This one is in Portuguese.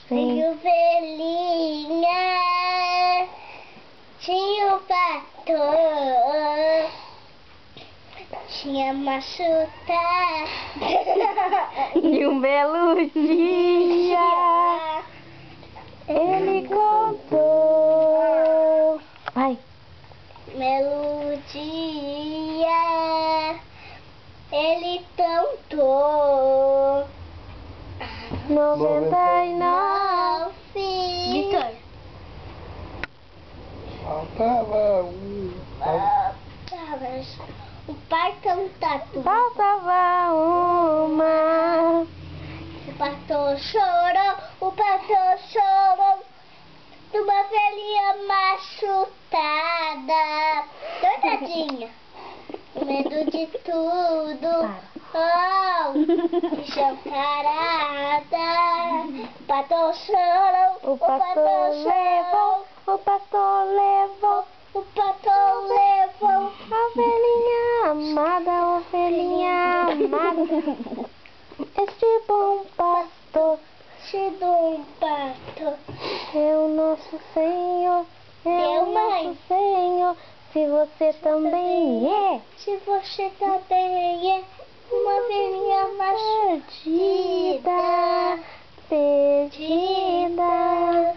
Tinha ovelhinha, tinha o pastor, tinha machucado. E um belo dia ele contou. Vai. Belo dia ele cantou 99. Vitor. Faltava O pai canta tudo. Faltava uma. O pastor chorou de uma velhinha machucada. Tadinha. Medo de tudo. Oh, chancarada. O pastor chorou. O pastor levou. O pastor levou. O pastor levou. A ovelhinha amada, ovelhinha amada. Este bom pastor Te dou um pastor. é o nosso Senhor. É Meu o mãe. nosso Senhor. Se você também é Se você também é uma ovelhinha perdida, perdida.